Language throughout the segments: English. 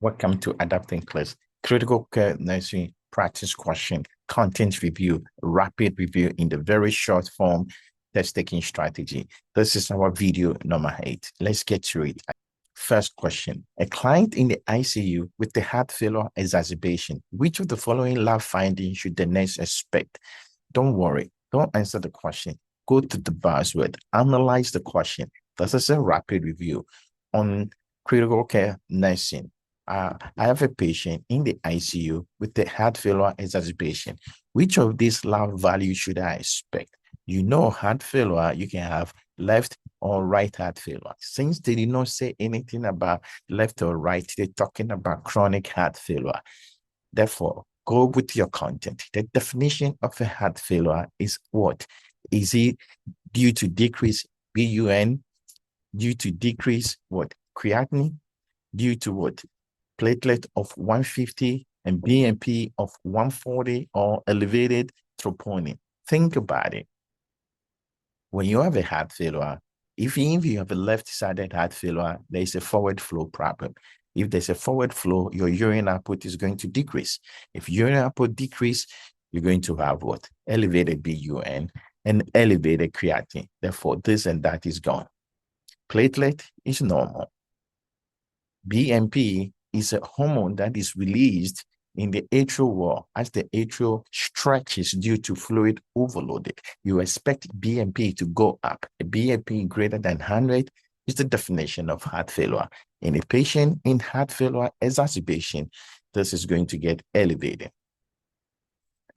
Welcome to Adapting Class, Critical Care Nursing Practice Question, Content Review, Rapid Review in the very short form, test-taking strategy. This is our video number 8. Let's get to it. First question, a client in the ICU with the heart failure exacerbation, which of the following lab findings should the nurse expect? Don't worry, don't answer the question. Go to the buzzword, analyze the question. This is a rapid review on critical care nursing. I have a patient in the ICU with the heart failure exacerbation. Which of these lab values should I expect? You know, heart failure, you can have left or right heart failure. Since they did not say anything about left or right, they're talking about chronic heart failure. Therefore, go with your content. The definition of a heart failure is what? Is it due to decrease BUN, due to decrease what? Creatinine, due to what? Platelet of 150 and BNP of 140 or elevated troponin. Think about it. When you have a heart failure, if you have a left-sided heart failure, there is a forward flow problem. If there's a forward flow, your urine output is going to decrease. If urine output decrease, you're going to have what? Elevated BUN and elevated creatinine. Therefore, this and that is gone. Platelet is normal. BNP is a hormone that is released in the atrial wall as the atrial stretches due to fluid overloaded. You expect BNP to go up. A BNP greater than 100 is the definition of heart failure. In a patient in heart failure exacerbation, this is going to get elevated.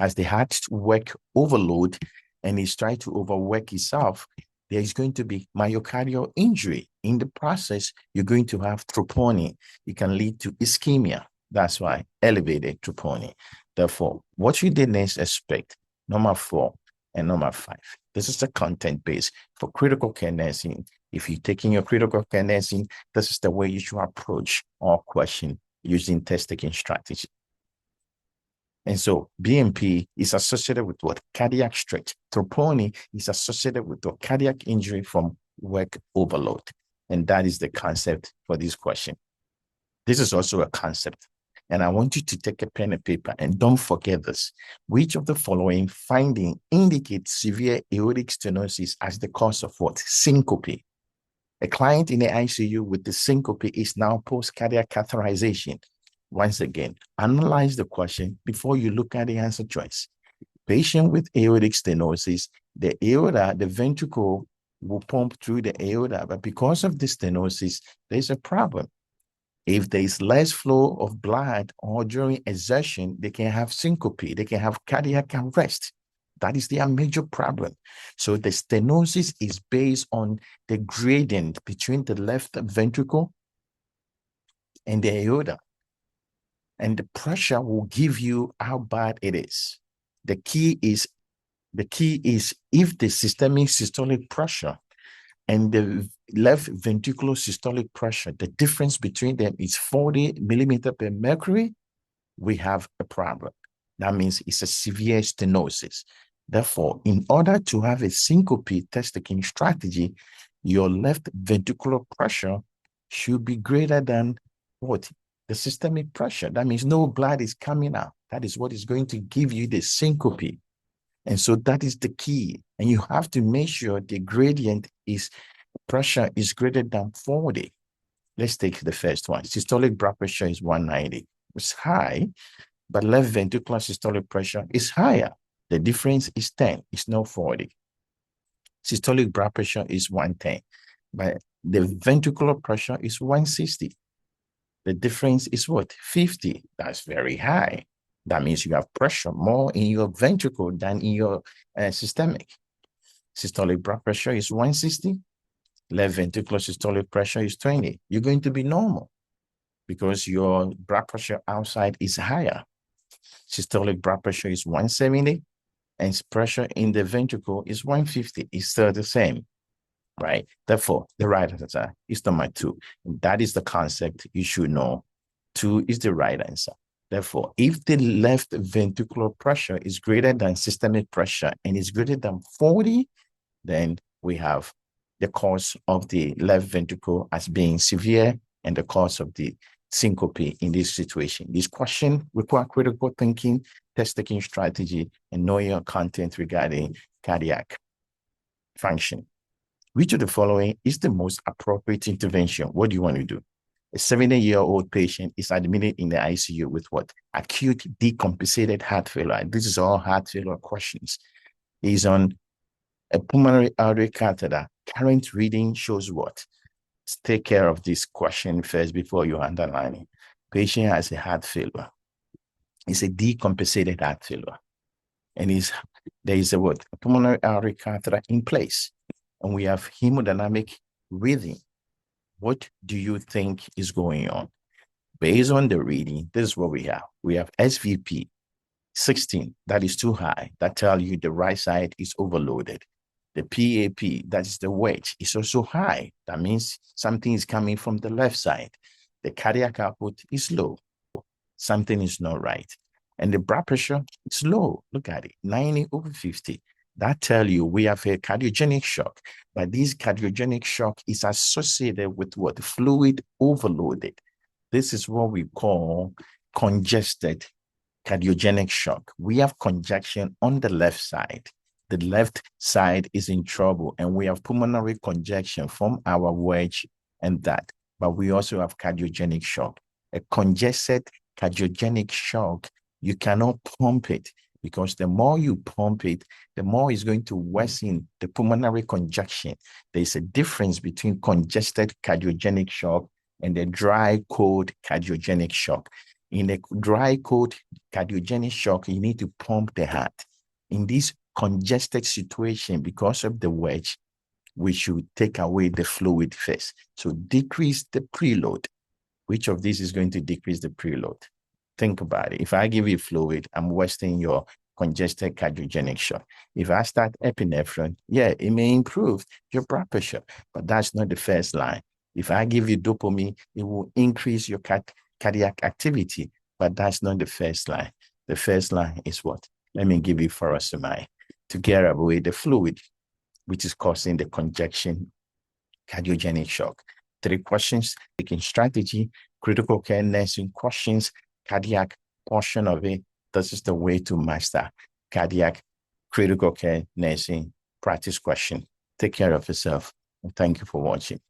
As the heart work overload and is trying to overwork itself, there is going to be myocardial injury. In the process, you're going to have troponin. It can lead to ischemia. That's why elevated troponin. Therefore, what should the nurse expect? Number 4 and number 5. This is the content base for critical care nursing. If you're taking your critical care nursing, this is the way you should approach all question using test-taking strategy. And so BNP is associated with what? Cardiac stretch. Troponin is associated with the cardiac injury from work overload. And that is the concept for this question. This is also a concept. And I want you to take a pen and paper and don't forget this. Which of the following findings indicates severe aortic stenosis as the cause of what? Syncope. A client in the ICU with the syncope is now post-cardiac catheterization. Once again, analyze the question before you look at the answer choice. Patient with aortic stenosis, the aorta, the ventricle will pump through the aorta, but because of the stenosis, there's a problem. If there is less flow of blood or during exertion, they can have syncope, they can have cardiac arrest. That is their major problem. So the stenosis is based on the gradient between the left ventricle and the aorta. And the pressure will give you how bad it is. The key is if the systemic systolic pressure and the left ventricular systolic pressure, the difference between them is 40 millimeter per mercury, we have a problem. That means it's a severe stenosis. Therefore, in order to have a syncope test-taking strategy, your left ventricular pressure should be greater than what? The systemic pressure. That means no blood is coming out. That is what is going to give you the syncope. And so that is the key. And you have to make sure the gradient is pressure is greater than 40. Let's take the first one. Systolic blood pressure is 190. It's high, but left ventricular systolic pressure is higher. The difference is 10. It's not 40. Systolic blood pressure is 110, but the ventricular pressure is 160. The difference is what? 50. That's very high. That means you have pressure more in your ventricle than in your systemic. Systolic blood pressure is 160. Left ventricular systolic pressure is 20. You're going to be normal because your blood pressure outside is higher. Systolic blood pressure is 170 and pressure in the ventricle is 150. It's still the same. Right? Therefore, the right answer is number 2. And that is the concept you should know. 2 is the right answer. Therefore, if the left ventricular pressure is greater than systemic pressure and is greater than 40, then we have the cause of the left ventricle as being severe and the cause of the syncope in this situation. This question requires critical thinking, test-taking strategy, and knowing your content regarding cardiac function. Which of the following is the most appropriate intervention? What do you want to do? A 70-year-old patient is admitted in the ICU with what? Acute decompensated heart failure. This is all heart failure questions. He's on a pulmonary artery catheter. Current reading shows what? Take care of this question first before you underline it. Patient has a heart failure. It's a decompensated heart failure. And there is a what? A pulmonary artery catheter in place. And we have hemodynamic reading. What do you think is going on? Based on the reading, this is what we have. We have SVP 16, that is too high. That tells you the right side is overloaded. The PAP, that is the wedge, is also high. That means something is coming from the left side. The cardiac output is low. Something is not right. And the blood pressure is low. Look at it, 90/50. That tells you we have a cardiogenic shock. But this cardiogenic shock is associated with what? Fluid overloaded. This is what we call congested cardiogenic shock. We have congestion on the left side. The left side is in trouble, and we have pulmonary congestion from our wedge and that. But we also have cardiogenic shock. A congested cardiogenic shock, you cannot pump it, because the more you pump it, the more it's going to worsen the pulmonary congestion. There's a difference between congested cardiogenic shock and the dry, cold cardiogenic shock. In the dry, cold cardiogenic shock, you need to pump the heart. In this congested situation, because of the wedge, we should take away the fluid first. So decrease the preload. Which of these is going to decrease the preload? Think about it. If I give you fluid, I'm wasting your congested cardiogenic shock. If I start epinephrine, yeah, it may improve your blood pressure, but that's not the first line. If I give you dopamine, it will increase your cardiac activity, but that's not the first line. The first line is what? Let me give you furosemide to get away the fluid, which is causing the congestion cardiogenic shock. 3 questions, taking strategy, critical care nursing questions, cardiac portion of it. This is the way to master cardiac critical care nursing practice question. Take care of yourself, and thank you for watching.